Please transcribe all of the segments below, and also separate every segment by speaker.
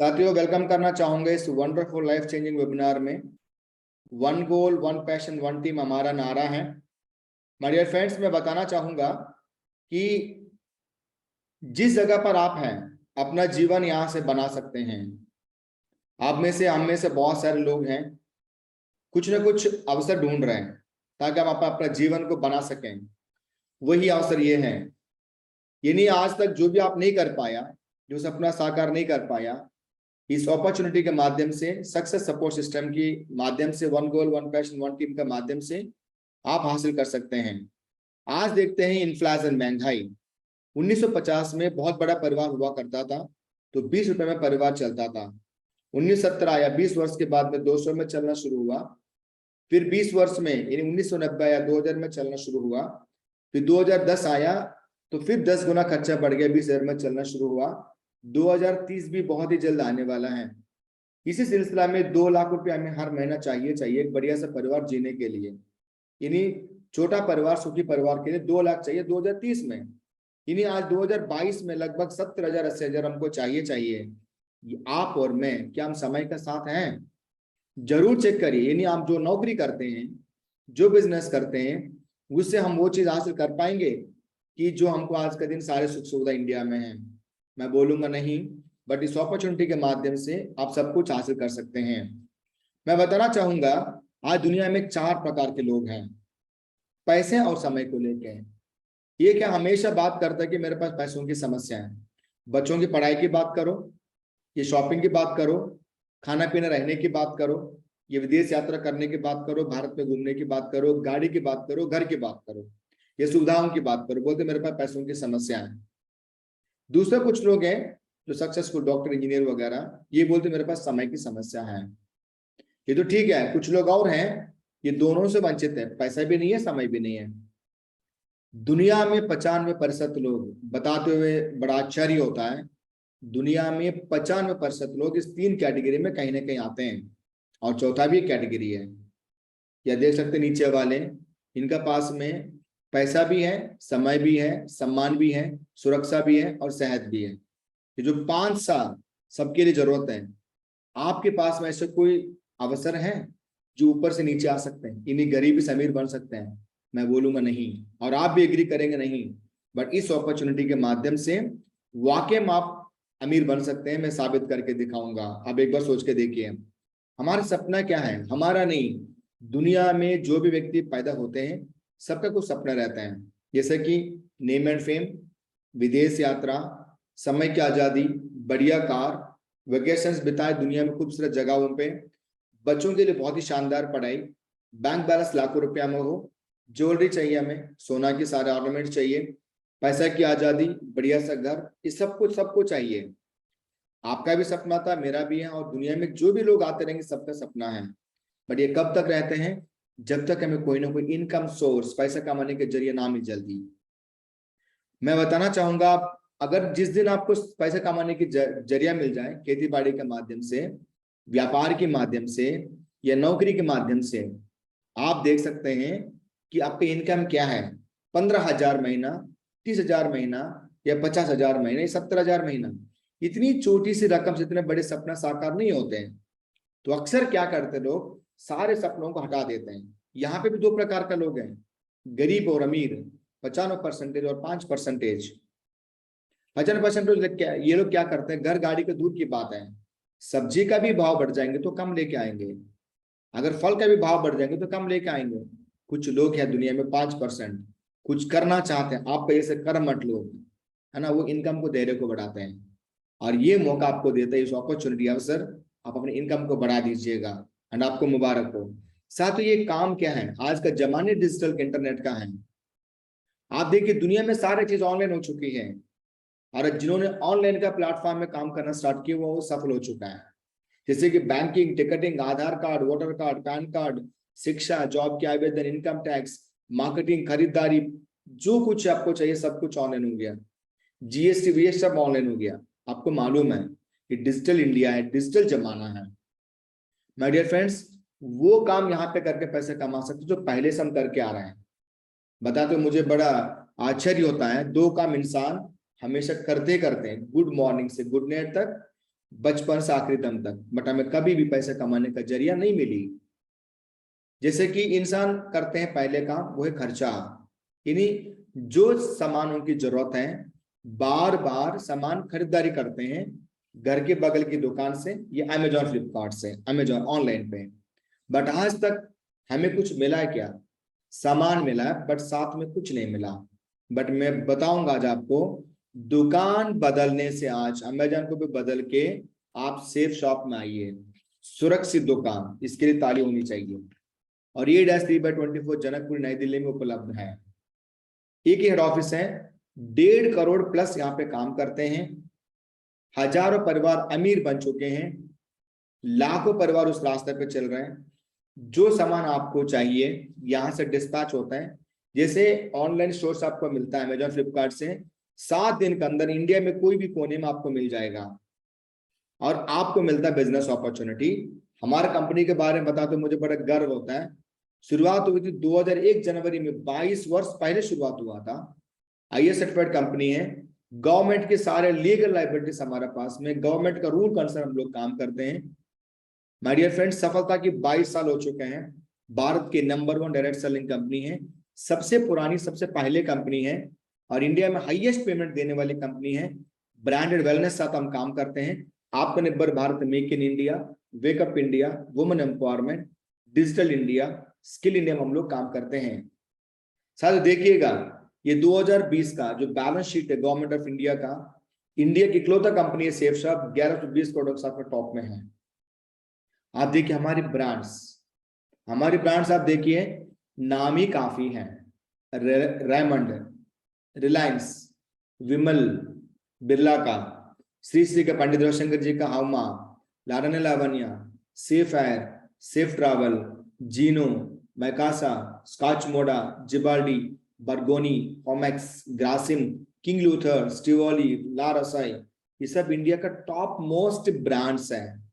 Speaker 1: साथियों, वेलकम करना चाहूंगा इस वंडरफुल लाइफ चेंजिंग वेबिनार में। One goal, one passion, one team हमारा नारा है। माय डियर फ्रेंड्स, मैं बताना चाहूंगा कि जिस जगह पर आप हैं, अपना जीवन यहां से बना सकते हैं। आप में से, हम में से बहुत सारे लोग हैं, कुछ ना कुछ अवसर ढूंढ रहे हैं ताकि हम अपना जीवन को बना सकें। वही अवसर ये है। ये नहीं, आज तक जो भी आप नहीं कर पाया, जो सपना साकार नहीं कर पाया, इस अपॉर्चुनिटी के माध्यम से, सक्सेस सपोर्ट सिस्टम की माध्यम से, one goal one passion one team के माध्यम से आप हासिल कर सकते हैं। आज देखते हैं इन्फ्लेशन, महंगाई। 1950 में बहुत बड़ा परिवार हुआ करता था तो 20 रुपए में परिवार चलता था। 1917 या 20 वर्ष के बाद में 200 में चलना शुरू हुआ। फिर 20 वर्ष में यानी 1990 या 2000 में चलना शुरू हुआ। फिर 2010 आया तो फिर 10 गुना खर्चा बढ़ गया, 20,000 में चलना शुरू हुआ। 2030 भी बहुत ही जल्द आने वाला है। इसी सिलसिला में 2 लाख रुपए हमें हर महीना चाहिए एक बढ़िया सा परिवार जीने के लिए। यानी छोटा परिवार, सुखी परिवार के लिए 2 लाख चाहिए 2030 में। यानी आज 2022 में लगभग 70,000 80,000 हमको चाहिए। आप और मैं, क्या हम समय का साथ हैं? जरूर चेक करिए। यानी आप जो नौकरी करते हैं, जो बिजनेस करते हैं, उससे हम वो चीज हासिल कर पाएंगे कि जो हमको आज का दिन सारे सुख सुविधा इंडिया में है। मैं बोलूंगा नहीं, बट इस अपॉर्चुनिटी के माध्यम से आप सब कुछ हासिल कर सकते हैं। मैं बताना चाहूंगा, आज दुनिया में 4 प्रकार के लोग हैं पैसे और समय को लेकर। ये क्या हमेशा बात करता है कि मेरे पास पैसों की समस्या है। बच्चों की पढ़ाई की बात करो, ये शॉपिंग की बात करो, खाना पीना रहने की बात करो, ये विदेश यात्रा करने की बात करो, भारत में घूमने की बात करो, गाड़ी की बात करो, घर की बात करो, ये सुविधाओं की बात करो, बोलते मेरे पास पैसों की समस्या है। दूसरे कुछ लोग हैं जो सक्सेसफुल डॉक्टर, इंजीनियर वगैरह, ये बोलते मेरे पास समय की समस्या है। ये तो ठीक है। कुछ लोग और हैं, ये दोनों से वंचित है, पैसा भी नहीं है, समय भी नहीं है। दुनिया में 95% लोग, बताते हुए बड़ा आश्चर्य होता है, दुनिया में 95% लोग इस 3 कैटेगरी में कहीं ना कहीं आते हैं। और चौथा भी एक कैटेगरी है, या देख सकते नीचे वाले, इनका पास में पैसा भी है, समय भी है, सम्मान भी है, सुरक्षा भी है और सेहत भी है। ये जो 5 साल सबके लिए जरूरत है। आपके पास में ऐसे कोई अवसर है जो ऊपर से नीचे आ सकते हैं, इन्हीं गरीबी से अमीर बन सकते हैं? मैं बोलूंगा नहीं, और आप भी एग्री करेंगे नहीं। बट इस अपॉर्चुनिटी के माध्यम से वाकई में आप अमीर बन सकते हैं। मैं साबित करके दिखाऊंगा। अब एक बार सोच के देखिए, हमारा सपना क्या है? हमारा नहीं, दुनिया में जो भी व्यक्ति पैदा होते हैं, सबका कुछ सपना रहता है। जैसे कि नेम एंड फेम, विदेश यात्रा, समय की आजादी, बढ़िया कार, वेकेशंस बिताए दुनिया में खूबसूरत जगहों पे, बच्चों के लिए बहुत ही शानदार पढ़ाई, बैंक बैलेंस लाखों रुपया में हो, ज्वेलरी चाहिए हमें, सोना के सारे ऑर्नामेंट चाहिए, पैसा की आजादी, बढ़िया सा घर, ये सब कुछ सबको चाहिए। आपका भी सपना था, मेरा भी है, और दुनिया में जो भी लोग आते रहेंगे सबका सपना है। बट ये कब तक रहते हैं? जब तक हमें कोई ना कोई इनकम सोर्स, पैसा कमाने के जरिए ना मिल जल्दी। मैं बताना चाहूंगा, अगर जिस दिन आपको पैसा कमाने की जरिया मिल जाए, खेती बाड़ी के माध्यम से, व्यापार के माध्यम से या नौकरी के माध्यम से, आप देख सकते हैं कि आपका इनकम क्या है। 15,000 महीना, 30,000 महीना या 50,000 महीना, 70,000 महीना, इतनी छोटी सी रकम से इतने बड़े सपना साकार नहीं होते हैं। तो अक्सर क्या करते लोग, सारे सपनों को हटा देते हैं। यहाँ पे भी 2 प्रकार का लोग हैं, गरीब और अमीर। 95% और 5%। 50% ये लोग क्या करते हैं, घर गाड़ी के दूर की बात है, सब्जी का भी भाव बढ़ जाएंगे तो कम लेके आएंगे, अगर फल का भी भाव बढ़ जाएंगे तो कम लेके आएंगे। कुछ लोग हैं दुनिया में 5%, कुछ करना चाहते हैं, आप पैसे कर मत लो, है ना, वो इनकम को, धैर्य को बढ़ाते हैं। और ये मौका आपको देता है, इस अपॉर्चुनिटी, अवसर, आप अपने इनकम को बढ़ा दीजिएगा। एंड आपको मुबारक हो। साथ ही ये काम क्या है, आज का जमाने डिजिटल इंटरनेट का है। आप देखिए दुनिया में सारी चीज ऑनलाइन हो चुकी है, और जिन्होंने ऑनलाइन का प्लेटफॉर्म में काम करना स्टार्ट किया वो सफल हो चुका है। जैसे कि banking, ticketing, Aadhaar card, voter card, PAN card, शिक्षा, जॉब के आवेदन, इनकम टैक्स, मार्केटिंग, खरीदारी, जो कुछ आपको चाहिए सब कुछ ऑनलाइन हो गया। जीएसटी भी सब ऑनलाइन हो गया। आपको मालूम है कि डिजिटल इंडिया है, डिजिटल जमाना है। माय डियर फ्रेंड्स, वो काम यहाँ पे करके पैसे कमा सकते जो पहले से हम करके आ रहे हैं। बताते तो मुझे बड़ा आश्चर्य होता है, 2 काम इंसान हमेशा करते करते हैं, गुड मॉर्निंग से गुड नाइट तक, बचपन से आखिरी दम तक, बट हमें कभी भी पैसे कमाने का जरिया नहीं मिली। जैसे कि इंसान करते हैं पहले काम, वो है खर्चा, यानी जो सामानों की जरूरत है बार बार सामान खरीदारी करते हैं घर के बगल की दुकान से या अमेजॉन फ्लिपकार्ट से, अमेजॉन ऑनलाइन पे, बट आज तक हमें कुछ मिला है क्या? सामान मिला है बट साथ में कुछ नहीं मिला। बट मैं बताऊंगा आज आपको, दुकान बदलने से आज अमेजॉन को भी बदल के आप सेफ शॉप में आइए, सुरक्षित दुकान, इसके लिए ताली होनी चाहिए। और ये -3/24 जनकपुर नई दिल्ली में उपलब्ध है। एक ही हेड ऑफिस है, 1.5 करोड़ प्लस यहाँ पे काम करते हैं, हजारों परिवार अमीर बन चुके हैं, लाखों परिवार उस रास्ते पे चल रहे हैं। जो सामान आपको चाहिए यहाँ से डिस्पैच होता है, जैसे ऑनलाइन स्टोर्स आपको मिलता है अमेजॉन फ्लिपकार्ट से, 7 दिन के अंदर इंडिया में कोई भी कोने में आपको मिल जाएगा और आपको मिलता है बिजनेस अपॉर्चुनिटी। हमारे कंपनी के बारे में बताते मुझे बड़ा गर्व होता है। शुरुआत हुई थी 2001 जनवरी में, 22 वर्ष पहले शुरुआत हुआ था। IAS सर्टिफाइड कंपनी है, गवर्नमेंट के सारे लीगल लाइबिलिटीज हमारे पास में, गवर्नमेंट का रूल कंसर्न हम लोग काम करते हैं। माय डियर फ्रेंड्स, सफलता की 22 साल हो चुके हैं, भारत की नंबर 1 डायरेक्ट सेलिंग कंपनी है, सबसे पुरानी सबसे पहले कंपनी है और इंडिया में हाईएस्ट पेमेंट देने वाली कंपनी है। ब्रांडेड वेलनेस साथ हम काम करते हैं। आत्मनिर्भर Bharat, make in India, wake up India, women empowerment, digital India, skill India में हम लोग काम करते हैं। साथ देखिएगा ये 2020 का जो बैलेंस शीट है गवर्नमेंट ऑफ इंडिया का, इंडिया की इकलौता कंपनी है सेफ शॉप, 11 से 20 करोड़ के साथ में टॉप में है। आप देखिए हमारी ब्रांड्स आप देखिए, नाम ही काफी है, रेमंड, रिलायंस, विमल, बिरला का, श्री श्री का पंडित रविशंकर जी का हाउमा, लाडन लावनिया, सेफ एयर, सेफ ट्रैवल, जीनो, मैकासा, स्कॉच मोडा, जिबाल्डी, बर्गोनी, ओमेक्स, ग्रासिम, किंग लूथर, स्टिवोली, ला रसाई, ये सब इंडिया का टॉप मोस्ट ब्रांड्स हैं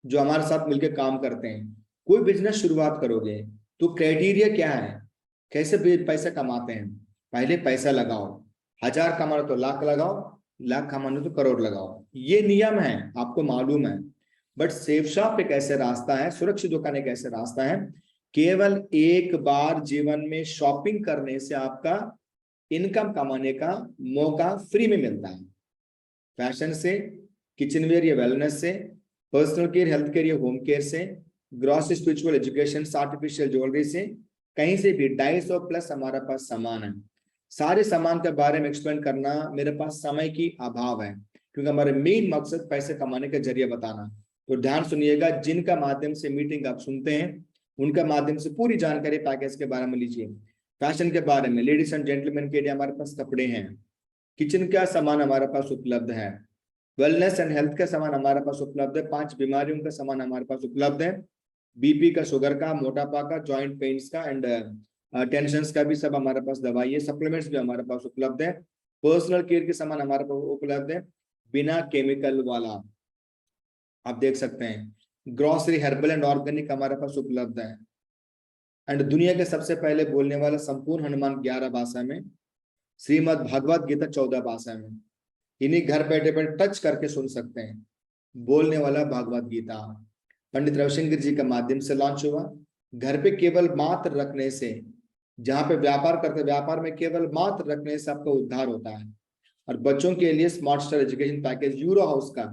Speaker 1: जो हमारे साथ मिलकर काम करते हैं। कोई बिजनेस शुरुआत करोगे तो क्राइटेरिया क्या है, कैसे पैसा कमाते हैं? पहले पैसा लगाओ, 1000 कमाना तो लाख लगाओ, लाख कमाना तो करोड़ लगाओ, ये नियम है, आपको मालूम है। बट सेफ शॉप एक ऐसे रास्ता है, सुरक्षित दुकान एक ऐसे रास्ता है, केवल एक बार जीवन में शॉपिंग करने से आपका इनकम कमाने का मौका फ्री में मिलता है। फैशन से, किचनवेयर या वेलनेस से, पर्सनल केयर, हेल्थ केयर या होम केयर से, gross spiritual education, artificial jewellery से, कहीं से भी 250 प्लस हमारे पास सामान है। सारे सामान के बारे में एक्सप्लेन करना मेरे पास समय की अभाव है, क्योंकि हमारे मेन मकसद पैसे कमाने का जरिया बताना। तो ध्यान सुनिएगा, जिनका माध्यम से मीटिंग आप सुनते हैं उनका माध्यम से पूरी जानकारी पैकेज के बारे में लीजिए। फैशन के बारे में, लेडीज एंड जेंटलमैन के लिए हमारे पास कपड़े हैं, किचन का सामान हमारे पास उपलब्ध है, वेलनेस एंड हेल्थ का सामान हमारे पास उपलब्ध है, 5 बीमारियों का सामान हमारे पास उपलब्ध है, बीपी का, शुगर का, मोटापा का, जॉइंट पेन्स का एंड टेंशन का भी सब हमारे पास दवाई है, सप्लीमेंट्स भी हमारे पास उपलब्ध है, पर्सनल केयर के सामान हमारे पास उपलब्ध है बिना केमिकल वाला, आप देख सकते हैं। ग्रोसरी, हर्बल एंड ऑर्गेनिक हमारे पास उपलब्ध है। एंड दुनिया के सबसे पहले बोलने वाला संपूर्ण हनुमान 11 भाषा में, श्रीमद् भगवत गीता 14 भाषा में, इन्हीं घर बैठे बैठे टच करके सुन सकते हैं। बोलने वाला भगवत गीता पंडित रविशंकर जी के माध्यम से लॉन्च हुआ। घर पे केवल मात्र रखने से, जहां पे व्यापार करते व्यापार में केवल मात्र रखने से आपका उद्धार होता है। और बच्चों के लिए smart star education package euro house का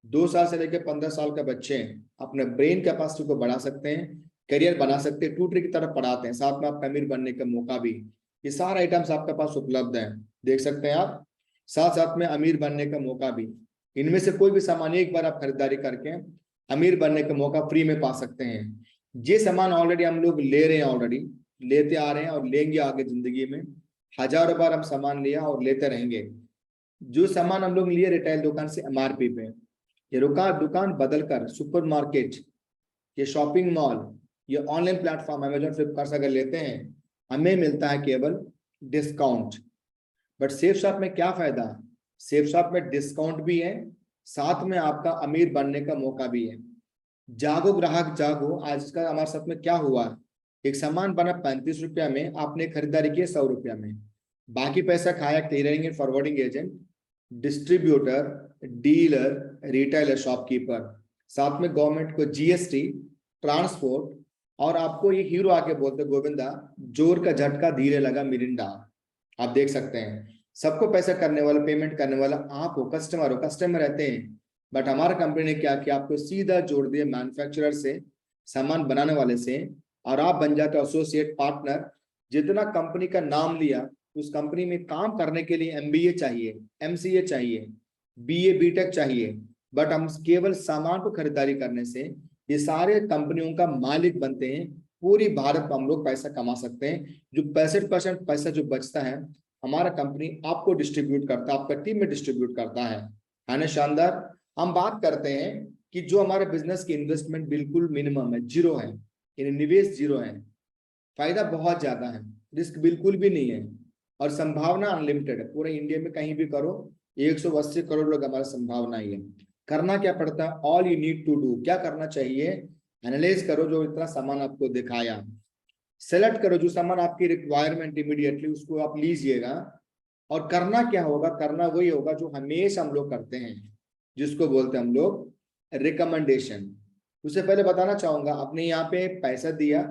Speaker 1: 2 साल से लेकर 15 साल के बच्चे अपने ब्रेन कैपेसिटी को बढ़ा सकते हैं, करियर बना सकते हैं, ट्यूटर की तरफ पढ़ाते हैं, साथ में आपका अमीर बनने का मौका भी। ये सारे आइटम्स आपके पास उपलब्ध है, देख सकते हैं आप, साथ साथ में अमीर बनने का मौका भी। इनमें से कोई भी सामान एक बार आप खरीदारी करके अमीर बनने का मौका फ्री में पा सकते हैं। ये सामान ऑलरेडी हम लोग ले रहे हैं, ऑलरेडी लेते आ रहे हैं और लेंगे आगे जिंदगी में। हजारों बार हम सामान लिया और लेते रहेंगे। जो सामान हम लोग लिए रिटेल दुकान से MRP पे, ये दुकान बदलकर सुपरमार्केट, ये शॉपिंग मॉल, ये ऑनलाइन प्लेटफॉर्म अमेजॉन फ्लिपकार्ट से अगर लेते हैं, हमें मिलता है केवल डिस्काउंट। बट सेफ शॉप में क्या फायदा? सेफ शॉप में डिस्काउंट भी है, साथ में आपका अमीर बनने का मौका भी है। जागो ग्राहक जागो, आज का हमारे साथ में क्या हुआ, एक सामान बना 35 रुपया में, आपने खरीदारी की 100 रुपया में, बाकी पैसा खाया clearing and forwarding agent, distributor, dealer, retailer, shopkeeper, साथ में गवर्नमेंट को जीएसटी, ट्रांसपोर्ट, और आपको ये हीरो आके बोलते गोविंदा, जोर का झटका धीरे लगा मिरिंडा। आप देख सकते हैं सबको पैसा करने वाला, पेमेंट करने वाला आप हो, कस्टमर रहते हैं। बट हमारा कंपनी ने क्या किया, आपको सीधा जोड़ दिया मैन्युफैक्चरर से, सामान बनाने वाले से, और आप बन जाते एसोसिएट पार्टनर। जितना कंपनी का नाम लिया, उस कंपनी में काम करने के लिए एमबीए चाहिए, एमसीए चाहिए, बीए बीटेक चाहिए, बट हम केवल सामान को खरीदारी करने से ये सारे कंपनियों का मालिक बनते हैं। पूरी भारत में हम लोग पैसा कमा सकते हैं। जो 65% पैसा जो बचता है, हमारा कंपनी आपको डिस्ट्रीब्यूट करता है, आपका टीम में डिस्ट्रीब्यूट करता है ना। शानदार। हम बात करते हैं कि जो हमारे बिजनेस की इन्वेस्टमेंट बिल्कुल मिनिमम है, जीरो है, यानी निवेश जीरो है, फायदा बहुत ज्यादा है, रिस्क बिल्कुल भी नहीं है, और संभावना अनलिमिटेड है। पूरे इंडिया में कहीं भी करो, 180 करोड़ लोग हमारा संभावना ही है। करना क्या पड़ता है, all you need to do, क्या करना चाहिए, एनालाइज करो जो इतना सामान आपको दिखाया, सेलेक्ट करो जो सामान आपकी रिक्वायरमेंट इमीडिएटली, उसको आप लीजिएगा। और करना क्या होगा, करना वही होगा जो हमेशा हम लोग करते हैं, जिसको बोलते हैं हम लोग रिकमेंडेशन। उससे पहले बताना चाहूंगा, आपने यहाँ पे पैसा दिया,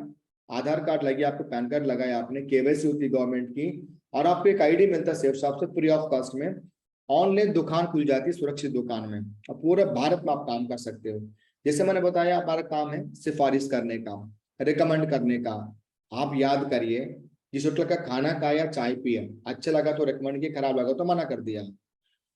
Speaker 1: आधार कार्ड लगे, आपको पैन कार्ड लगाया, आपने केवाईसी होती गवर्नमेंट की, और आपको एक आईडी मिलता है सेफ शॉप से फ्री ऑफ कॉस्ट में। ऑनलाइन दुकान खुल जाती है सुरक्षित दुकान में, और पूरे भारत में आप काम कर सकते हो। जैसे मैंने बताया, हमारा काम है सिफारिश करने का, रिकमेंड करने का। आप याद करिए, जिस होटल का खाना खाया, चाय पिया, अच्छा लगा तो रिकमेंड किया, खराब लगा तो मना कर दिया।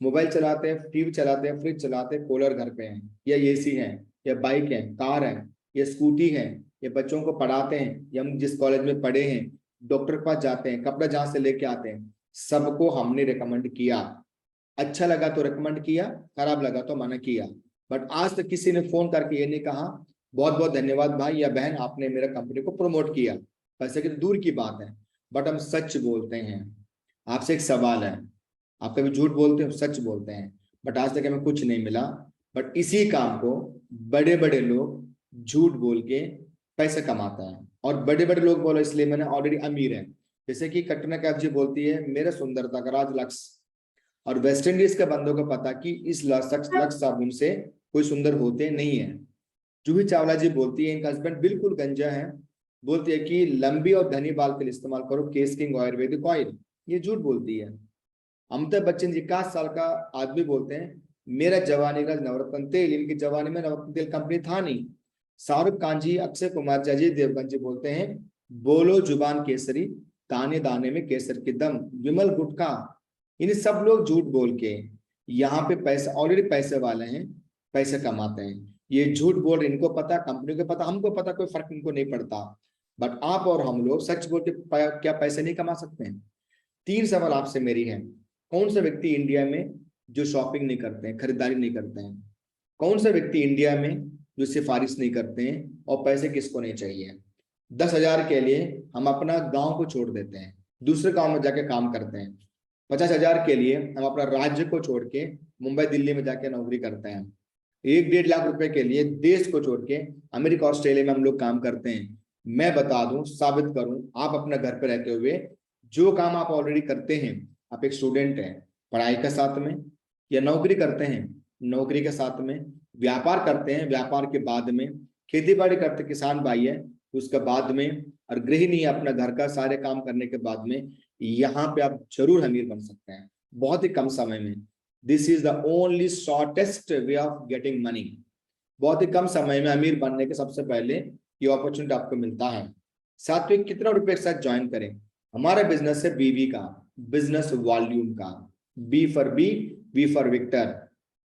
Speaker 1: मोबाइल चलाते हैं, टीवी चलाते हैं, फ्रिज चलाते हैं, कूलर घर पे है, या एसी है, या बाइक है, कार है, या स्कूटी है, या बच्चों को पढ़ाते हैं, या हम जिस कॉलेज में पढ़े हैं, डॉक्टर के पास जाते हैं, कपड़ा जहां से लेके आते हैं, सबको हमने रिकमेंड किया। अच्छा लगा तो रिकमेंड किया, खराब लगा तो मना किया। बट आज तक किसी ने फोन करके ये नहीं कहा बहुत बहुत धन्यवाद भाई या बहन, आपने मेरा कंपनी को प्रमोट किया। पैसे की तो दूर की बात है, बट हम सच बोलते हैं। आपसे एक सवाल है, आप कभी झूठ बोलते हो, सच बोलते हैं? बट आज तक हमें कुछ नहीं मिला। बट इसी काम को बड़े बड़े लोग झूठ बोल के पैसे कमाते हैं, और बड़े बड़े लोग बोलो इसलिए मैंने ऑलरेडी अमीर है। जैसे कि कटरीना कैफ जी बोलती है, मेरा सुंदरता का राज लक्स, और वेस्ट इंडीज के बंदों को पता कि इस लक्स साबुन से कोई सुंदर होते नहीं है। जूही चावला जी बोलती है, इनका हस्बैंड बिल्कुल गंजा है, बोलती है कि लंबी और घनी बाल के लिए इस्तेमाल करो केस किंग आयुर्वेदिक ऑयल, ये झूठ बोलती है। अमिताभ बच्चन जी 61 का आदमी बोलते हैं, मेरा जवानी का नवरत्न तेल, इनकी जवानी में नवरत्न तेल कंपनी था नहीं। शाहरुख खान जी, अक्षय कुमार जी, अजय देवगन जी बोलते हैं, बोलो जुबान केसरी, दाने दाने में केसर की दम, विमल गुटखा। इन सब लोग झूठ बोल के यहाँ पे पैसे, ऑलरेडी पैसे वाले हैं, पैसे कमाते हैं। ये झूठ बोल, इनको पता, कंपनी को पता, हमको पता, कोई फर्क इनको नहीं पड़ता। बट आप और हम लोग सच बोल के क्या पैसे नहीं कमा सकते हैं? 3 सवाल आपसे मेरी है, कौन सा व्यक्ति इंडिया में जो शॉपिंग नहीं करते हैं, खरीदारी नहीं करते हैं? कौन सा व्यक्ति इंडिया में जो सिफारिश नहीं करते हैं? और पैसे किसको नहीं चाहिए? 10,000 के लिए हम अपना गांव को छोड़ देते हैं, दूसरे गांव में जाके काम करते हैं। 50,000 के लिए हम अपना राज्य को छोड़ के मुंबई दिल्ली में जाके नौकरी करते हैं। 1-1.5 लाख रुपए के लिए देश को छोड़ के अमेरिका ऑस्ट्रेलिया में हम लोग काम करते हैं। मैं बता दूं, साबित करूं, आप अपने घर पे रहते हुए जो काम आप ऑलरेडी करते हैं, आप एक स्टूडेंट हैं, पढ़ाई के साथ में, या नौकरी करते हैं, नौकरी के साथ में, व्यापार करते हैं, व्यापार के बाद में, खेती बाड़ी करते किसान भाई है, उसके बाद में, और गृहिणी अपना घर का सारे काम करने के बाद में, यहाँ पे आप जरूर अमीर बन सकते हैं बहुत ही कम समय में। This is the only shortest way of getting money. बहुत ही कम समय में अमीर बनने के सबसे पहले ये अपॉर्चुनिटी आपको मिलता है। साथ में कितना रुपए के साथ ज्वाइन करें? हमारा बिजनेस है बीवी का, बिजनेस वॉल्यूम का, B for V for Victor.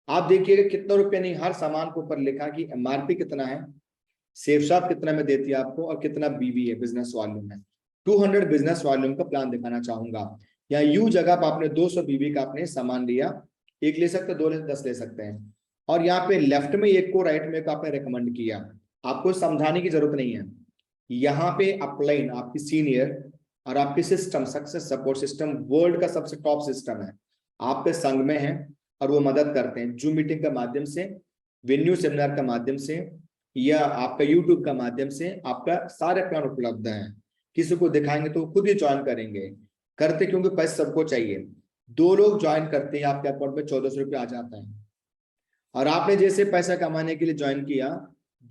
Speaker 1: आप देखिएगा कितना रुपया नहीं, हर सामान के ऊपर लिखा कि एमआरपी कितना है, सेफ शॉप कितना में देती है आपको, और कितना बीवी है, बिजनेस वॉल्यूम है। 200 बिजनेस वॉल्यूम का प्लान दिखाना चाहूंगा। या यू जगह पर आपने 200 बीवी का आपने सामान लिया, एक ले सकते, 2 ले, 10 ले सकते हैं। और यहाँ पे लेफ्ट में एक को, राइट में को आपने रिकमेंड किया, आपको समझाने की जरूरत नहीं है। यहाँ पे अपलाइन आपकी सीनियर और आपकी system, success support system world का सबसे टॉप सिस्टम है, आपके संग में है, और वो मदद करते हैं जूम मीटिंग के माध्यम से, वेन्यू सेमिनार के माध्यम से, या आपका यूट्यूब का माध्यम से। आपका सारे प्लान उपलब्ध है, किसी को दिखाएंगे तो खुद ही ज्वाइन करेंगे, करते क्योंकि पैसे सबको चाहिए। 2 लोग ज्वाइन करते हैं, आपके अकाउंट में 1400 रुपये आ जाता है। और आपने जैसे पैसा कमाने के लिए ज्वाइन किया,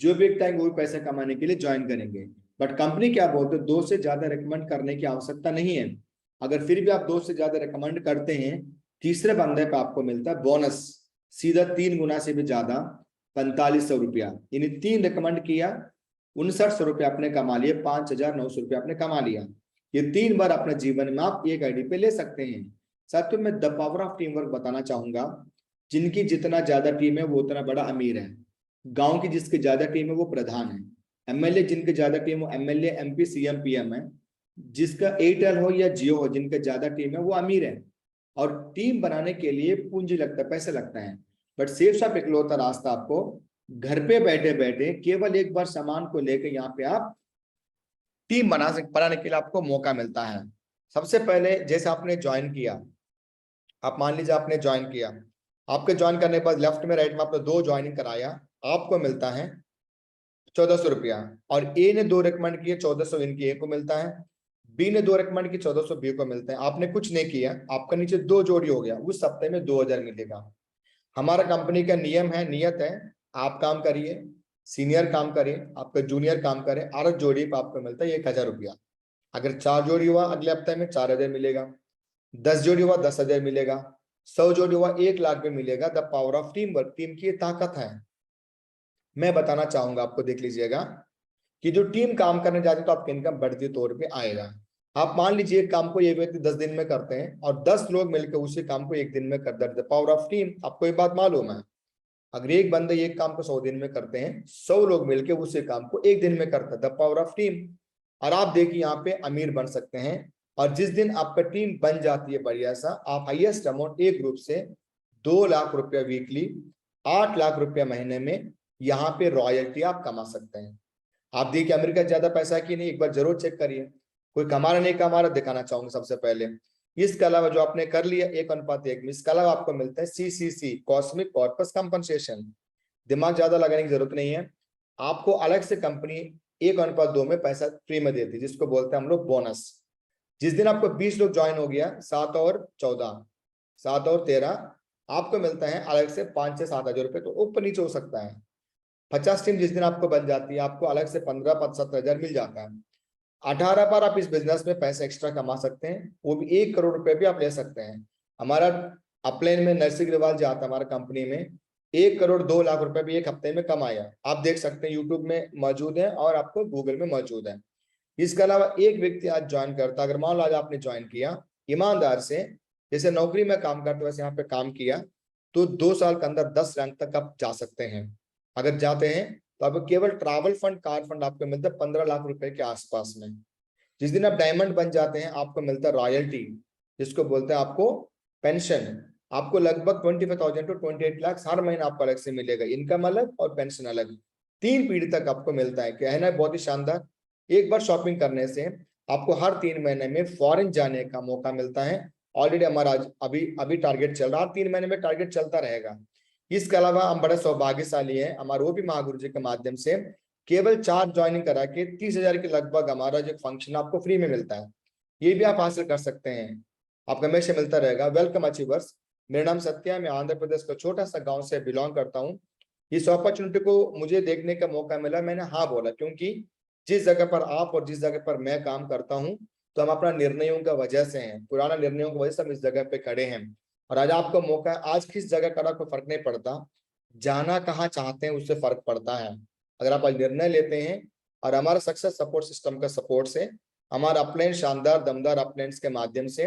Speaker 1: जो भी एक टाइम वो भी पैसा कमाने के लिए ज्वाइन करेंगे। बट कंपनी क्या बोलते हैं, 2 से ज्यादा रिकमेंड करने की आवश्यकता नहीं है। अगर फिर भी आप 2 से ज्यादा रिकमेंड करते हैं, तीसरे बंदे पे आपको मिलता है बोनस, सीधा 3 गुना से भी ज्यादा, 4500 रुपया। यानी 3 रिकमेंड किया, 5900 रुपया आपने कमा लिए, 5900 रुपया आपने कमा लिया। ये 3 बार अपने जीवन में आप एक आईडी पे ले सकते हैं। साथियों, मैं the power of team work बताना चाहूंगा। जिनकी जितना ज्यादा टीम है वो उतना बड़ा अमीर है। गांव की जिसकी ज्यादा टीम है वो प्रधान है। एमएलए जिनके ज्यादा टीम हो, एमएलए एमपी सीएम पीएम है। जिसका एयरटेल हो या जियो हो, जिनके ज्यादा टीम है वो अमीर है। और टीम बनाने के लिए पूंजी लगता है, पैसे लगता है। बट सेफ साफ इकलौता रास्ता आपको घर पे बैठे बैठे केवल एक बार सामान को लेकर यहाँ पे आप टीम बनाने के लिए आपको मौका मिलता है। सबसे पहले जैसे आपने ज्वाइन किया, आप मान लीजिए आपने ज्वाइन किया, आपके ज्वाइन करने के बाद लेफ्ट में राइट में आपने 2 ज्वाइनिंग कराया, आपको मिलता है 1400 रुपया। और ए ने 2 रिकमेंड किए, 1400 इनकी ए को मिलता है। बी ने 2 रिकमेंड की, 1400 बी को मिलता है। आपने कुछ नहीं किया, आपका नीचे 2 जोड़ी हो गया, उस हफ्ते में 2000 मिलेगा। हमारा कंपनी का नियम है, नियत है, आप काम करिए, सीनियर काम करे, आपका जूनियर काम करे, 8 जोड़ी पर आपको मिलता है 1000 रुपया। अगर 4 जोड़ी हुआ अगले हफ्ते में 4000 मिलेगा, 10 जोड़ी हुआ 10,000 मिलेगा, 100 जोड़ी हुआ 1,00,000 में मिलेगा। The power of team work, team की ताकत है। मैं बताना चाहूंगा आपको, देख लीजिएगा कि जो टीम काम करने जाती है तो आपकी इनकम बढ़ती तौर पे आएगा। आप मान लीजिए एक काम को ये व्यक्ति 10 दिन में करते हैं और 10 लोग मिलकर उसी काम को 1 दिन में कर देते हैं। पावर ऑफ टीम, आपको एक बात मालूम है, अगर एक बंदे एक काम को 100 दिन में करते हैं, 100 लोग मिलकर उसी काम को 1 दिन में करते हैं। The power of team. और आप देखिए यहाँ पे अमीर बन सकते हैं। और जिस दिन आपका टीम बन जाती है बढ़िया सा, आप हाईएस्ट अमाउंट एक ग्रुप से 2 लाख रुपया वीकली, 8 लाख रुपया महीने में यहाँ पे रॉयल्टी आप कमा सकते हैं। आप देखिए अमेरिका ज्यादा पैसा है कि नहीं, एक बार जरूर चेक करिए। कोई कमा रहा नहीं कमा रहा दिखाना चाहूंगा सबसे पहले। इसके अलावा जो आपने कर लिया 1:1 में, इसके अलावा आपको मिलता है सीसीसी, कॉस्मिक कॉर्पस कंपनसेशन। दिमाग ज्यादा लगाने की जरूरत नहीं है, आपको अलग से कंपनी 1:2 में पैसा फ्री में देती है, जिसको बोलते हैं हम लोग बोनस। जिस दिन आपको 20 लोग ज्वाइन हो गया, 7 और 14, 7 और 13, आपको मिलता है अलग से 5 से 7 हजार रुपये, तो ऊपर नीचे हो सकता है। 50 टीम जिस दिन आपको बन जाती है, आपको अलग से 15-17 हजार मिल जाता है। 18 बार आप इस बिजनेस में पैसे एक्स्ट्रा कमा सकते हैं, वो भी 1 करोड़ रुपए भी आप ले सकते हैं। हमारा अपलाइन में नरसिंह अग्रवाल जी आता है हमारा कंपनी में, 1 करोड़ 2 लाख रुपए भी एक हफ्ते में कमाया। आप देख सकते हैं, यूट्यूब में मौजूद है और आपको गूगल में मौजूद है। इसके अलावा एक व्यक्ति आज ज्वाइन करता, अगर मान लो आज आपने ज्वाइन किया ईमानदार से, जैसे नौकरी में काम करते वैसे यहाँ पे काम किया, तो 2 साल के अंदर 10 रैंक तक आप जा सकते हैं। अगर जाते हैं तो आपको केवल ट्रैवल फंड, कार फंड आपको मिलता है 15 लाख रुपए के आसपास में। जिस दिन आप डायमंड बन जाते हैं, आपको मिलता है रॉयल्टी, जिसको बोलते हैं आपको पेंशन। आपको लगभग 25,000 टू 28 लाख हर महीने आपको अलग से मिलेगा, इनकम अलग और पेंशन अलग, 3 पीढ़ी तक आपको मिलता है। क्या है ना, बहुत ही शानदार। एक बार शॉपिंग करने से आपको हर 3 महीने में फॉरेन जाने का मौका मिलता है। ऑलरेडी हमारा अभी अभी टारगेट चल रहा है, 3 महीने में टारगेट चलता रहेगा। इसके अलावा हम बड़े सौभाग्यशाली हैं, हमारे वो भी महागुरु जी के माध्यम से केवल 4 ज्वाइनिंग करा के 30,000 के लगभग हमारा जो फंक्शन आपको फ्री में मिलता है, ये भी आप हासिल कर सकते हैं। आपको हमेशा मिलता रहेगा। वेलकम अचीवर्स, मेरा नाम सत्या, मैं आंध्र प्रदेश का छोटा सा गांव से बिलोंग करता हूँ। इस अपॉर्चुनिटी को मुझे देखने का मौका मिला, मैंने हाँ बोला, क्योंकि जिस जगह पर आप और जिस जगह पर मैं काम करता हूँ, तो हम अपना निर्णयों का वजह से हैं, पुराना निर्णयों की वजह से हम इस जगह पे खड़े हैं। और आज आपको मौका है, आज किस जगह खड़ा कोई फर्क नहीं पड़ता, जाना कहाँ चाहते हैं उससे फर्क पड़ता है। अगर आप आज निर्णय लेते हैं और हमारा सक्सेस सपोर्ट सिस्टम का सपोर्ट से, हमारा अपलाइन शानदार दमदार अपलाइंस के माध्यम से,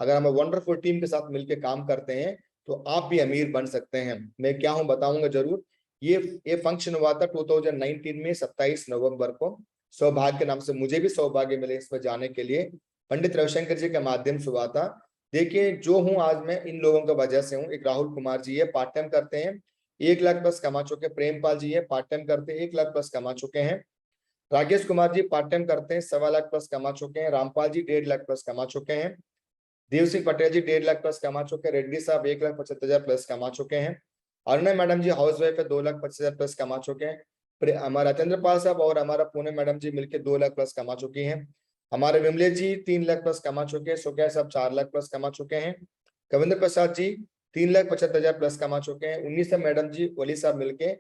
Speaker 1: अगर हम वंडरफुल टीम के साथ मिलकर काम करते हैं, तो आप भी अमीर बन सकते हैं। मैं क्या हूं बताऊंगा जरूर। ये फंक्शन हुआ था 2019 में 27 नवंबर को। सौभाग्य के नाम से मुझे भी सौभाग्य मिले इसमें जाने के लिए, पंडित रविशंकर जी के माध्यम से हुआ था। देखिए जो हूं आज मैं इन लोगों की वजह से हूँ। एक राहुल कुमार जी है, पार्ट टाइम करते हैं, 1 लाख प्लस कमा चुके। प्रेमपाल जी है, पार्ट टाइम करते हैं, 1 लाख प्लस कमा चुके हैं। राकेश कुमार जी पार्ट टाइम करते हैं, 1.25 लाख प्लस कमा चुके हैं। रामपाल जी 1.5 लाख प्लस कमा चुके हैं। देव सिंह पटेल जी 1.5 लाख प्लस कमा चुके हैं। रेड्डी साहब 1,75,000 प्लस कमा चुके हैं। अरुणा मैडम जी हाउस वाइफ है, 2,25,000 प्लस कमा चुके हैं। हमारा चंद्रपाल साहब और हमारा पुणे मैडम जी मिलकर 2 लाख प्लस कमा चुकी हैं। हमारे विमले जी 3 लाख प्लस कमा चुके हैं। सुखिया साहब 4 लाख प्लस कमा चुके हैं। कविंद्र प्रसाद जी 3,75,000 प्लस कमा चुके हैं। 19 मैडम जी वली साहब मिलके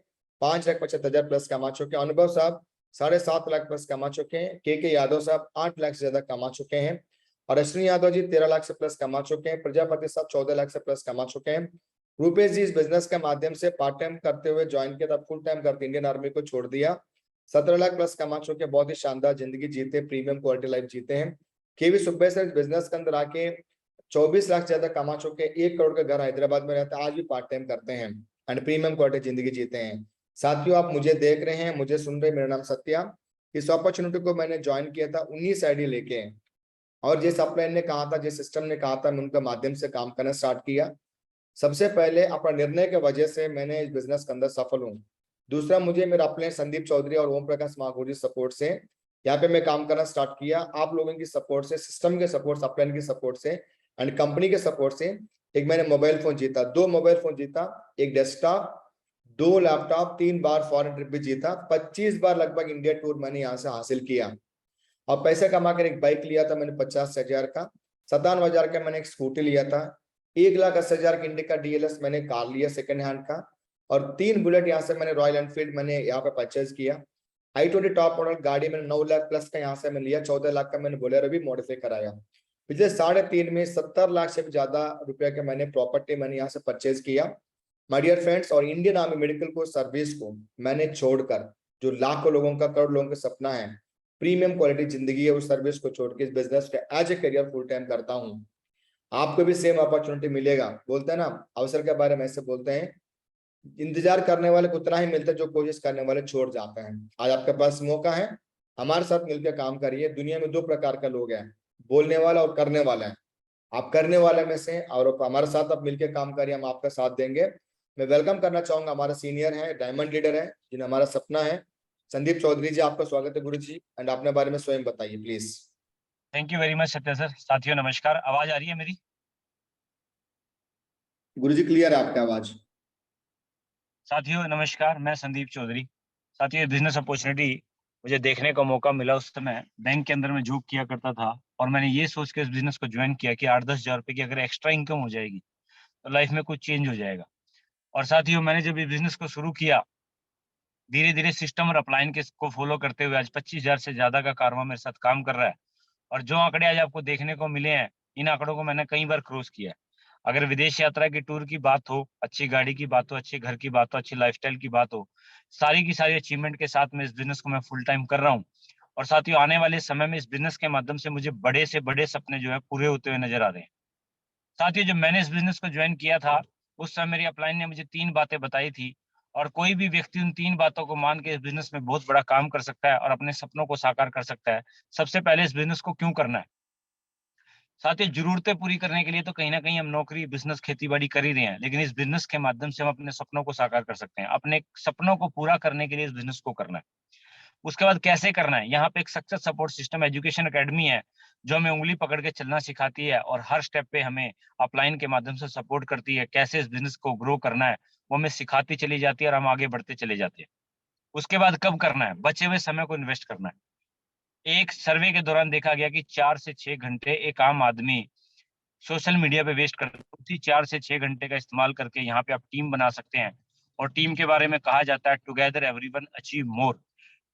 Speaker 1: 5,75,000 प्लस कमा चुके हैं। अनुभव साहब 7.5 लाख प्लस कमा चुके हैं। के यादव साहब 8 लाख से ज्यादा कमा चुके हैं। और अश्विनी यादव जी 13 लाख से प्लस कमा चुके हैं। प्रजापति साहब 14 लाख से प्लस कमा चुके हैं। रूपेश जी इस बिजनेस के माध्यम से पार्ट टाइम करते हुए ज्वाइन किया था, फुल टाइम करके इंडियन आर्मी को छोड़ दिया। 17 लाख प्लस कमा चुके, बहुत ही शानदार जिंदगी जीते, प्रीमियम क्वालिटी लाइफ जीते हैं। केवी सुब्बे सर इस बिजनेस के अंदर आके 24 लाख से ज्यादा कमा चुके, 1 करोड़ का घर हैदराबाद में रहता है, आज भी पार्ट टाइम करते हैं एंड प्रीमियम क्वालिटी जिंदगी जीते हैं। साथियों आप मुझे देख रहे हैं, मुझे सुन रहे हैं, मेरा नाम सत्या। इस अपॉर्चुनिटी को मैंने ज्वाइन किया था 19 आईडी लेके, और जिस अपलाइन ने कहा था, जिस सिस्टम ने कहा था, मैं उनके माध्यम से काम करना स्टार्ट किया। सबसे पहले अपना निर्णय के वजह से मैंने इस बिजनेस के अंदर सफल हूँ। दूसरा, मुझे मेरा अपने संदीप चौधरी और ओम प्रकाश महागुरु सपोर्ट से यहाँ पे मैं काम करना स्टार्ट किया। आप लोगों की सपोर्ट से, सिस्टम के सपोर्ट, अपलाइन की सपोर्ट से एंड कंपनी के सपोर्ट से एक मैंने मोबाइल फोन जीता, 2 मोबाइल फोन जीता, एक डेस्कटॉप, 2 लैपटॉप, 3 बार फॉरेन ट्रिप भी जीता, 25 बार लगभग इंडिया टूर मैंने यहाँ से हासिल किया। और पैसे कमा कर एक बाइक लिया था मैंने 50,000 का, 57,000 का मैंने एक स्कूटी लिया था, 1,80,000 की इंडिका डीएलएस मैंने कार लिया सेकंड हैंड का, और 3 बुलेट यहाँ से मैंने रॉयल एनफील्ड मैंने यहाँ पे परचेज किया। i20 टॉप मॉडल गाड़ी मैंने 9 लाख प्लस का यहाँ से मैंने लिया, 14 लाख का मैंने बोलेरो भी मॉडिफाई कराया। पिछले 3.5 में 70 लाख से भी ज्यादा रुपया का मैंने प्रॉपर्टी मैंने यहाँ से परचेज किया। माय डियर फ्रेंड्स, और इंडियन आर्मी मेडिकल को सर्विस को मैंने छोड़कर, जो लाखों लोगों का, करोड़ लोगों का सपना है, प्रीमियम क्वालिटी जिंदगी है, उस सर्विस को छोड़ के इस बिजनेस को as a career full time करता हूँ। आपको भी सेम अपॉर्चुनिटी मिलेगा। बोलते हैं ना, अवसर के बारे में ऐसे बोलते हैं, इंतजार करने वाले को उतना ही मिलता है जो कोशिश करने वाले छोड़ जाते हैं। आज आपके पास मौका है, हमारे साथ मिलकर काम करिए। दुनिया में 2 प्रकार का लोग हैं, बोलने वाला और करने वाला है। आप करने वाले में से, और हमारे साथ आप मिलकर काम करिए, हम आपका साथ देंगे। मैं वेलकम करना चाहूंगा, हमारा सीनियर है, डायमंड लीडर है, जिन्हें हमारा सपना है, संदीप चौधरी जी। आपका स्वागत है गुरु जी, एंड अपने बारे में स्वयं बताइए please.
Speaker 2: Thank you very much Satya sir. साथियों नमस्कार, आवाज आ रही है मेरी?
Speaker 1: गुरु जी क्लियर है आपकी आवाज।
Speaker 2: साथियों नमस्कार, मैं संदीप चौधरी। साथियों बिजनेस अपॉर्चुनिटी मुझे देखने का मौका मिला, उस समय बैंक के अंदर में जॉब किया करता था, और मैंने ये सोच के इस बिजनेस को ज्वाइन किया कि 8-10 हजार रुपए की अगर एक्स्ट्रा इनकम हो जाएगी तो लाइफ में कुछ चेंज हो जाएगा। और साथियों मैंने जब ये बिजनेस को शुरू किया, धीरे धीरे सिस्टम और अपलाइन के को फॉलो करते हुए आज 25,000 से ज्यादा का कारवा मेरे साथ काम कर रहा है। और जो आंकड़े आज आपको देखने को मिले हैं, इन आंकड़ों को मैंने कई बार क्रॉस किया है। अगर विदेश यात्रा की टूर की बात हो, अच्छी गाड़ी की बात हो, अच्छे घर की बात हो, अच्छी लाइफस्टाइल की बात हो, सारी की सारी अचीवमेंट के साथ में इस बिजनेस को मैं फुल टाइम कर रहा हूँ। और साथियों आने वाले समय में इस बिजनेस के माध्यम से मुझे बड़े से बड़े सपने जो है पूरे होते हुए नजर आ रहे हैं। साथियों जब मैंने इस बिजनेस को ज्वाइन किया था, उस समय मेरी अपलाइन ने मुझे 3 बातें बताई थी, और कोई भी व्यक्ति उन 3 बातों को मान के इस बिजनेस में बहुत बड़ा काम कर सकता है और अपने सपनों को साकार कर सकता है। सबसे पहले इस बिजनेस को क्यों करना है। साथियों जरूरतें पूरी करने के लिए तो कहीं ना कहीं हम नौकरी, बिजनेस, खेती बाड़ी कर ही रहे हैं, लेकिन इस बिजनेस के माध्यम से हम अपने सपनों को साकार कर सकते हैं। अपने सपनों को पूरा करने के लिए इस बिजनेस को करना है। उसके बाद कैसे करना है, यहाँ पे एक success support system education academy है, जो हमें उंगली पकड़ के चलना सिखाती है और हर स्टेप पे हमें अपलाइन के माध्यम से सपोर्ट करती है। कैसे इस बिजनेस को ग्रो करना है वो हमें सिखाती चली जाती है और हम आगे बढ़ते चले जाते हैं। उसके बाद कब करना है, बचे हुए समय को इन्वेस्ट करना है। एक सर्वे के दौरान देखा गया कि 4 से 6 घंटे एक आम आदमी सोशल मीडिया पे वेस्ट करते हैं। उसी 4 से 6 घंटे का इस्तेमाल करके यहाँ पे आप टीम बना सकते हैं। और टीम के बारे में कहा जाता है, together everyone achieve more.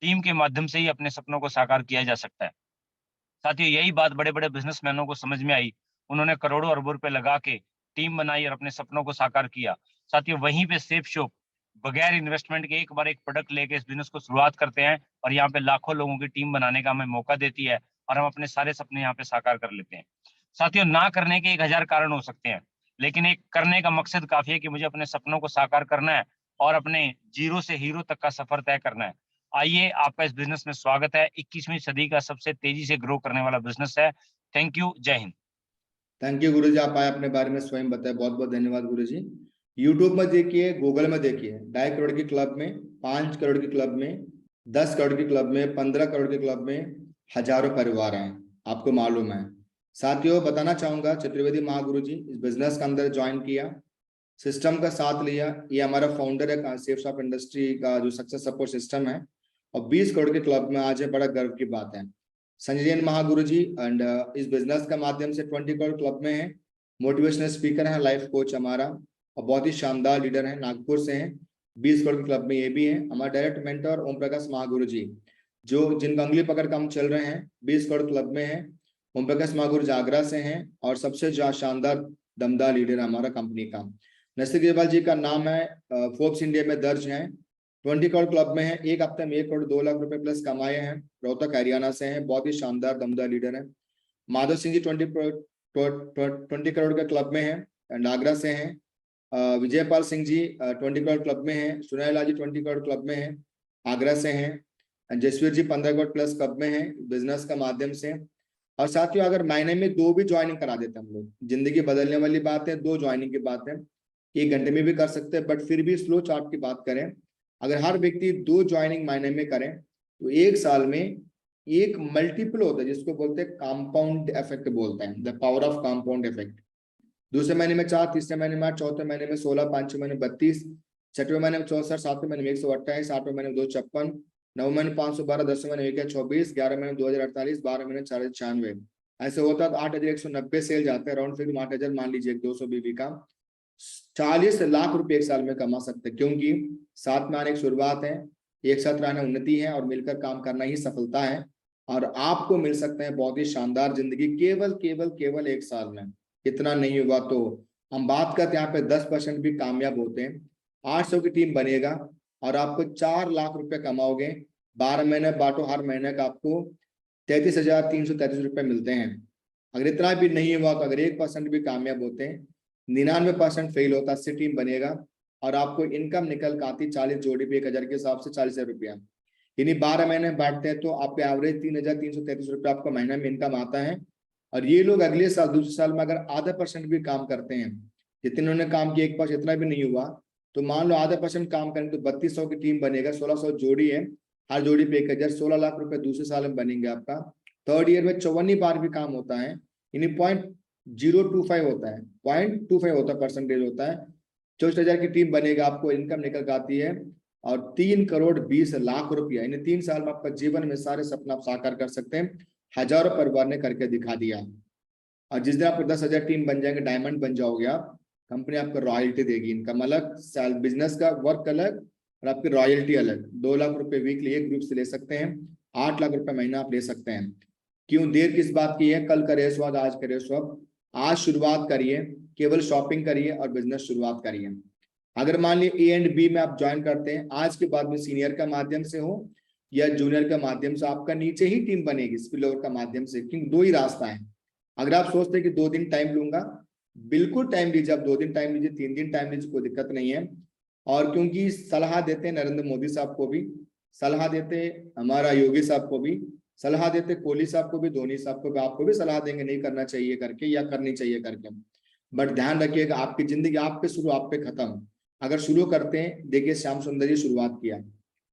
Speaker 2: Team के माध्यम से ही अपने सपनों को साकार किया जा सकता है। साथियों यही बात बड़े बड़े बिजनेसमैनों को समझ में आई, उन्होंने करोड़ों अरबों रुपए लगा के टीम बनाई और अपने सपनों को साकार किया। साथियों वहीं पे सेफ शॉप बगैर इन्वेस्टमेंट के एक बार एक प्रोडक्ट लेके इस बिजनेस को शुरुआत करते हैं, और यहाँ पे लाखों लोगों की टीम बनाने का हमें मौका देती है, और हम अपने सारे सपने यहाँ पे साकार कर लेते हैं। साथियों ना करने के 1,000 कारण हो सकते हैं, लेकिन एक करने का मकसद काफी है कि मुझे अपने सपनों को साकार करना है और अपने जीरो से हीरो तक का सफर तय करना है। आइए, आपका इस बिजनेस में स्वागत है। 21वीं सदी का सबसे तेजी से ग्रो करने वाला बिजनेस है। थैंक यू, जय हिंद।
Speaker 1: थैंक यू गुरु जी, आप आए अपने बारे में स्वयं बताए, बहुत बहुत धन्यवाद गुरु जी। यूट्यूब में देखिए, गूगल में देखिए, 2.5 करोड़ की क्लब में, 5 करोड़ की क्लब में, 10 करोड़ की क्लब में, 15 करोड़ की क्लब में हजारों परिवार हैं, आपको मालूम है। साथियों बताना चाहूंगा, चतुर्वेदी महागुरु जी इस बिजनेस के अंदर ज्वाइन किया, सिस्टम का साथ लिया। ये हमारा फाउंडर है सेफ शॉप इंडस्ट्री का जो सक्सेस सपोर्ट सिस्टम है, और 20 करोड़ के क्लब में आज है, बड़ा गर्व की बात है। संजय जैन महागुरु जी एंड इस बिजनेस का माध्यम से 20 करोड़ क्लब में है, मोटिवेशनल स्पीकर हैं, लाइफ कोच हमारा, और बहुत ही शानदार लीडर हैं, नागपुर से हैं, 20 करोड़ के क्लब में ये भी है। हमारा डायरेक्ट मेंटर ओम प्रकाश महागुरु जी, जो जिनका उंगली पकड़ के हम चल रहे हैं, 20 करोड़ क्लब में है। ओम प्रकाश महागुरु जी आगरा से हैं और सबसे शानदार दमदार लीडर हमारा कंपनी का। नसीर ग्रेवाल जी का नाम है फोर्ब्स इंडिया में दर्ज है, 20 करोड़ क्लब में है, एक हफ्ते में 1 करोड़ 2 लाख रुपए प्लस कमाए हैं, रोहतक हरियाणा से हैं, बहुत ही शानदार दमदार लीडर है। माधव सिंह जी 20 करोड़ के क्लब में है, आगरा से हैं। विजयपाल सिंह जी 20 करोड़ क्लब में है, सुनैला जी 20 करोड़ क्लब में है, आगरा से हैं। जसवीर जी 15 करोड़ प्लस क्लब में है, बिजनेस का माध्यम से। और साथियों, अगर महीने में 2 भी ज्वाइनिंग करा देते हम लोग, जिंदगी बदलने वाली बात है, 2 ज्वाइनिंग की बात है, 1 घंटे में भी कर सकते हैं, बट फिर भी स्लो चार्ट की बात करें, अगर हर व्यक्ति 2 ज्वाइनिंग महीने में करें तो 1 साल में एक मल्टीपल होता है, जिसको बोलते हैं कंपाउंड इफेक्ट बोलते हैं, the power of compound effect. दूसरे महीने में 4, तीसरे महीने में 8, चौथे महीने में 16, पांचवें महीने में 32, छठवें महीने में 64, सातवें महीने में 128, आठवें महीने में 256, नौवें महीने 512, 10वें महीने में 124, 11वें महीने में 2048, 12वें महीने में 496। ऐसे होता है तो 8,190 सेल जाते हैं, राउंड फिगर 8,000 मान लीजिए 200 बीबी का, 40 लाख रुपए 1 साल में कमा सकते हैं, क्योंकि साथ में आने की शुरुआत है, एक साथ रहना उन्नति है, और मिलकर काम करना ही सफलता है। और आपको मिल सकते हैं बहुत ही शानदार जिंदगी केवल केवल केवल 1 साल में। इतना नहीं हुआ तो हम बात करते हैं यहाँ पे 10% भी कामयाब होते हैं, 800 की टीम बनेगा और आपको 4 लाख रुपए कमाओगे, 12 महीने बांटो, हर महीने का आपको 33,333 रुपए मिलते हैं। अगर इतना भी नहीं हुआ तो अगर 1% भी कामयाब होते हैं, 99% फेल होता, 80 टीम बनेगा और आपको इनकम निकल कर आती 40 जोड़ी पे 1,000 के हिसाब से 40,000 रुपया। यानी 12 महीने बांटते हैं तो आपके एवरेज 3,333 रुपये आपको महीने में इनकम आता है। और ये लोग अगले साल दूसरे साल में अगर आधा % भी काम करते हैं, जितने उन्होंने काम किया, एक पास इतना भी नहीं हुआ तो मान लो आधा % काम करेंगे तो 3200 की टीम बनेगा, 1600 जोड़ी है, हर जोड़ी पे 1,000, 16 लाख रुपए दूसरे साल में बनेंगे आपका। थर्ड ईयर में 54 बार भी काम होता है, यानी 0.025 होता है, 0.25 होता है % होता है। 64,000 की टीम बनेगा, आपको इनकम निकल आती है और 3 करोड़ 20 लाख रुपया, यानी 3 साल में आपका जीवन में सारे सपना आप साकार कर सकते हैं। हजारों परिवार ने करके दिखा दिया। और जिस दिन आपको 10,000 टीम बन जाएंगे, डायमंड बन जाओगे आप, कंपनी आपको रॉयल्टी देगी, इनकम अलग, बिजनेस का वर्क अलग और आपकी रॉयल्टी अलग। 2 लाख रुपए वीकली एक ग्रुप से ले सकते हैं, 8 लाख रुपए महीना आप ले सकते हैं। क्यों देर किस बात की है, कल करे स्वाद आज करे स्वब, आज शुरुआत करिए, केवल शॉपिंग करिए और बिजनेस शुरुआत करिए। अगर मान लीजिए ए एंड बी में आप ज्वाइन करते हैं, आज के बाद में सीनियर का माध्यम से हो या जूनियर का माध्यम से, आपका नीचे ही टीम बनेगी स्पिल ओवर का माध्यम से, क्योंकि 2 ही रास्ता है। अगर आप सोचते हैं कि 2 दिन टाइम लूंगा, बिल्कुल टाइम लीजिए, आप 2 दिन टाइम लीजिए, 3 दिन टाइम लीजिए, कोई दिक्कत नहीं है। और क्योंकि सलाह देते हैं नरेंद्र मोदी साहब को भी, सलाह देते हमारा योगी साहब को भी, सलाह देते कोहली साहब को भी, धोनी साहब को भी, आपको भी सलाह देंगे नहीं करना चाहिए करके या करनी चाहिए करके। बट ध्यान रखिएगा, आपकी जिंदगी आप पे शुरू, आप पे खत्म। अगर शुरू करते हैं, देखिए श्याम सुंदर जी शुरुआत किया,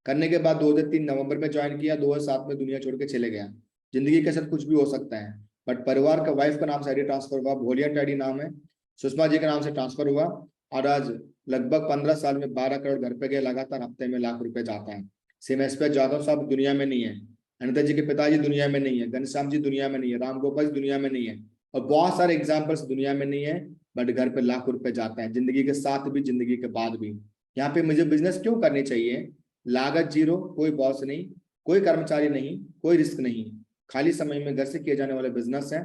Speaker 1: करने के बाद 2003 नवंबर में ज्वाइन किया, 2007 में दुनिया छोड़ के चले गया। जिंदगी के साथ कुछ भी हो सकता है, बट परिवार का, वाइफ का नाम से आईडी ट्रांसफर हुआ, भोलिया आईडी नाम है, सुषमा जी के नाम से ट्रांसफर हुआ और आज लगभग 15 साल में 12 करोड़ घर पे गए, लगातार हफ्ते में लाख रुपए जाता है। सीएमएस पे जादव साहब दुनिया में नहीं है, अनिता जी के पिताजी दुनिया में नहीं है, घनश्याम जी दुनिया में नहीं है, राम गोपाल जी दुनिया में नहीं है, और बहुत सारे एग्जाम्पल्स दुनिया में नहीं है, बट घर पे लाख रुपए जाते हैं, जिंदगी के साथ भी, जिंदगी के बाद भी। यहाँ पे मुझे बिजनेस क्यों करनी चाहिए, लागत 0, कोई बॉस नहीं, कोई कर्मचारी नहीं, कोई रिस्क नहीं, खाली समय में घर से किए जाने वाले बिजनेस है,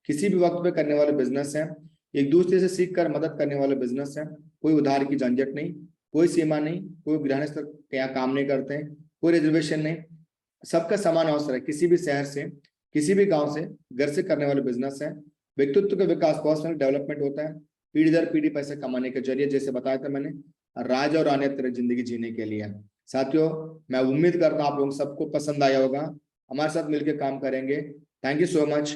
Speaker 1: किसी भी वक्त पे करने वाले बिजनेस है, एक दूसरे से सीख कर मदद करने वाले बिजनेस है, कोई उधार की झंझट नहीं, कोई सीमा नहीं, कोई गृहस्थ क्या काम नहीं करते हैं, कोई रिजर्वेशन नहीं, सबका समान अवसर है, किसी भी शहर से, किसी भी गांव से, घर से करने वाले बिजनेस है। व्यक्तित्व का विकास, पर्सनल डेवलपमेंट होता है, पीढ़ी दर पीढ़ी पैसे कमाने के जरिए, जैसे बताया था मैंने, राज और रानी तरह जिंदगी जीने के लिए। साथियों, मैं उम्मीद करता हूँ आप लोग सबको पसंद आया होगा, हमारे साथ मिलकर काम करेंगे। Thank you so much.